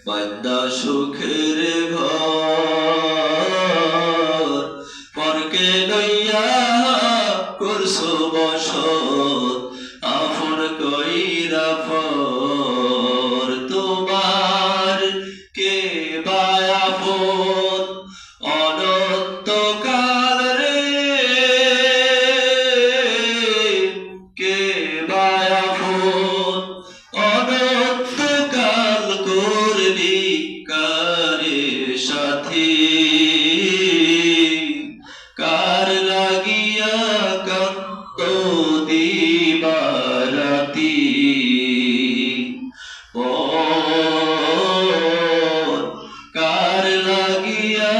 বান্দা সুখের ঘর পরকে লইয়া করছো বসত আপন কইরা পর তোমার কে বা আপন অনন্তকাল রে কে বা আপন অনন্তকাল করলি কারে সাথী কার লাগিয়া কান্ত দিবারাতি কার লাগিয়া